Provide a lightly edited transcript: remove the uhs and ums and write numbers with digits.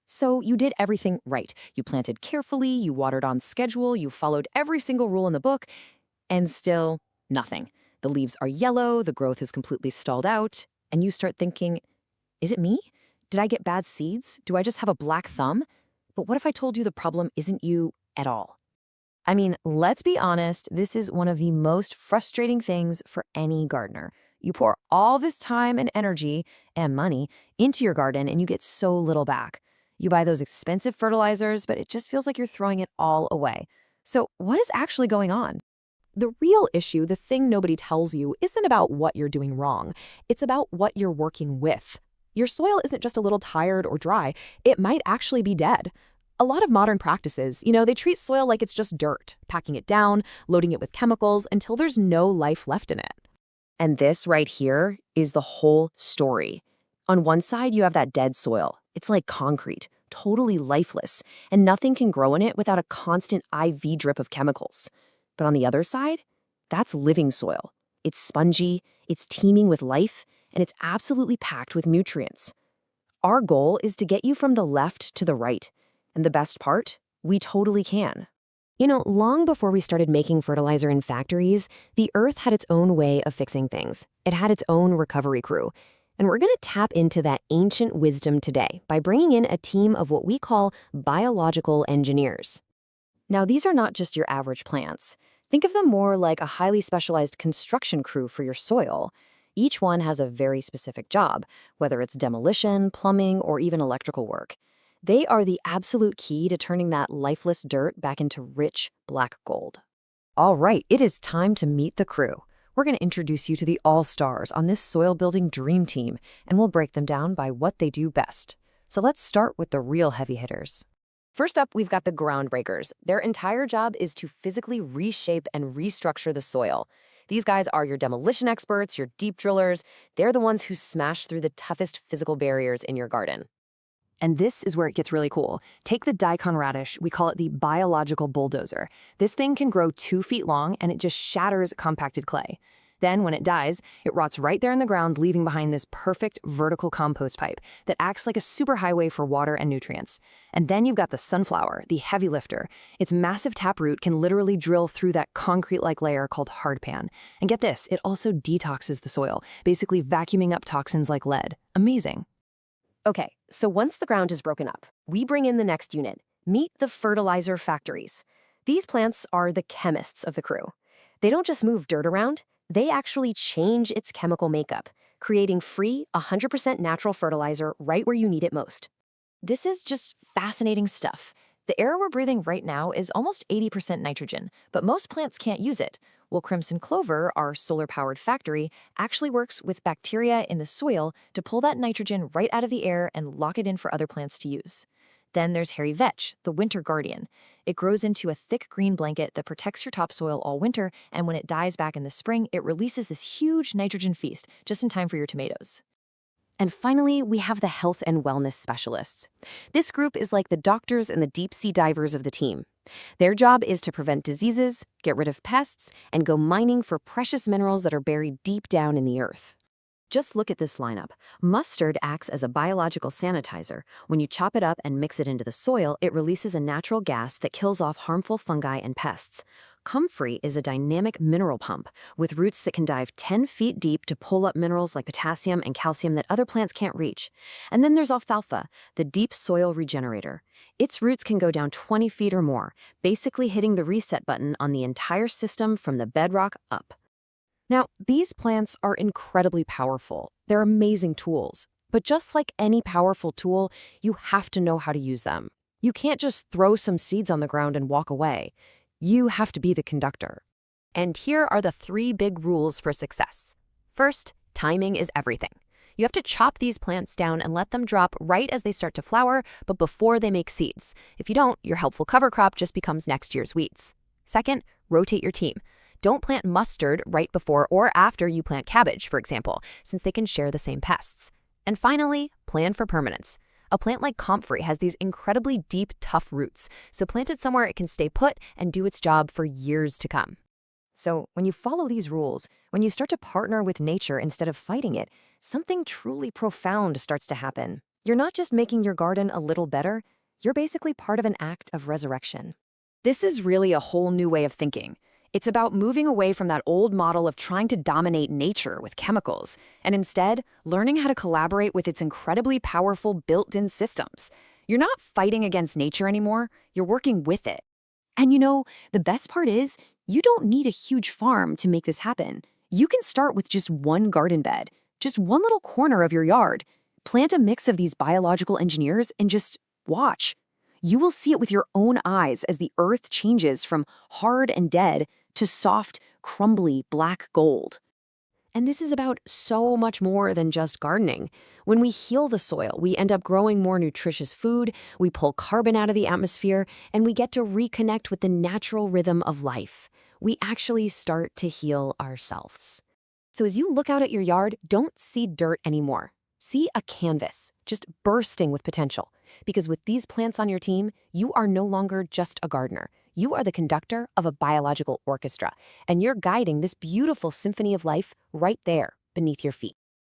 So you did everything right. You planted carefully, you watered on schedule, you followed every single rule in the book, and still nothing. The leaves are yellow, the growth is completely stalled out, and you start thinking, is it me? Did I get bad seeds? Do I just have a black thumb? But what if I told you the problem isn't you at all? I mean, let's be honest, this is one of the most frustrating things for any gardener. You pour all this time and energy and money into your garden and you get so little back. You buy those expensive fertilizers, but it just feels like you're throwing it all away. So what is actually going on? The real issue, the thing nobody tells you, isn't about what you're doing wrong. It's about what you're working with. Your soil isn't just a little tired or dry. It might actually be dead. A lot of modern practices, they treat soil like it's just dirt, packing it down, loading it with chemicals until there's no life left in it. And this right here is the whole story. On one side, you have that dead soil. It's like concrete, totally lifeless, and nothing can grow in it without a constant IV drip of chemicals. But on the other side, that's living soil. It's spongy, it's teeming with life, and it's absolutely packed with nutrients. Our goal is to get you from the left to the right. And the best part? We totally can. Long before we started making fertilizer in factories, the earth had its own way of fixing things. It had its own recovery crew. And we're going to tap into that ancient wisdom today by bringing in a team of what we call biological engineers. Now, these are not just your average plants. Think of them more like a highly specialized construction crew for your soil. Each one has a very specific job, whether it's demolition, plumbing, or even electrical work. They are the absolute key to turning that lifeless dirt back into rich black gold. All right, it is time to meet the crew. We're going to introduce you to the all-stars on this soil-building dream team, and we'll break them down by what they do best. So let's start with the real heavy hitters. First up, we've got the groundbreakers. Their entire job is to physically reshape and restructure the soil. These guys are your demolition experts, your deep drillers. They're the ones who smash through the toughest physical barriers in your garden. And this is where it gets really cool. Take the Daikon radish, we call it the biological bulldozer. This thing can grow 2 feet long and it just shatters compacted clay. Then when it dies, it rots right there in the ground, leaving behind this perfect vertical compost pipe that acts like a superhighway for water and nutrients. And then you've got the sunflower, the heavy lifter. Its massive taproot can literally drill through that concrete-like layer called hardpan. And get this, it also detoxes the soil, basically vacuuming up toxins like lead. Amazing. Okay, so once the ground is broken up, we bring in the next unit. Meet the fertilizer factories. These plants are the chemists of the crew. They don't just move dirt around, they actually change its chemical makeup, creating free, 100% natural fertilizer right where you need it most. This is just fascinating stuff. The air we're breathing right now is almost 80% nitrogen, but most plants can't use it. Well, Crimson Clover, our solar-powered factory, actually works with bacteria in the soil to pull that nitrogen right out of the air and lock it in for other plants to use. Then there's hairy vetch, the winter guardian. It grows into a thick green blanket that protects your topsoil all winter, and when it dies back in the spring, it releases this huge nitrogen feast just in time for your tomatoes. And finally, we have the health and wellness specialists. This group is like the doctors and the deep-sea divers of the team. Their job is to prevent diseases, get rid of pests, and go mining for precious minerals that are buried deep down in the earth. Just look at this lineup. Mustard acts as a biological sanitizer. When you chop it up and mix it into the soil, it releases a natural gas that kills off harmful fungi and pests. Comfrey is a dynamic mineral pump with roots that can dive 10 feet deep to pull up minerals like potassium and calcium that other plants can't reach. And then there's alfalfa, the deep soil regenerator. Its roots can go down 20 feet or more, basically hitting the reset button on the entire system from the bedrock up. Now, these plants are incredibly powerful. They're amazing tools. But just like any powerful tool, you have to know how to use them. You can't just throw some seeds on the ground and walk away. You have to be the conductor. And here are the 3 big rules for success. First, timing is everything. You have to chop these plants down and let them drop right as they start to flower, but before they make seeds. If you don't, your helpful cover crop just becomes next year's weeds. Second, rotate your team. Don't plant mustard right before or after you plant cabbage, for example, since they can share the same pests. And finally, plan for permanence. A plant like comfrey has these incredibly deep, tough roots, so plant it somewhere it can stay put and do its job for years to come. So when you follow these rules, when you start to partner with nature instead of fighting it, something truly profound starts to happen. You're not just making your garden a little better, you're basically part of an act of resurrection. This is really a whole new way of thinking. It's about moving away from that old model of trying to dominate nature with chemicals, and instead learning how to collaborate with its incredibly powerful built-in systems. You're not fighting against nature anymore, you're working with it. And the best part is, you don't need a huge farm to make this happen. You can start with just one garden bed, just one little corner of your yard. Plant a mix of these biological engineers and just watch. You will see it with your own eyes as the earth changes from hard and dead to soft, crumbly black gold. And this is about so much more than just gardening. When we heal the soil, we end up growing more nutritious food, we pull carbon out of the atmosphere, and we get to reconnect with the natural rhythm of life. We actually start to heal ourselves. So as you look out at your yard, don't see dirt anymore. See a canvas, just bursting with potential. Because with these plants on your team, you are no longer just a gardener. You are the conductor of a biological orchestra, and you're guiding this beautiful symphony of life right there beneath your feet.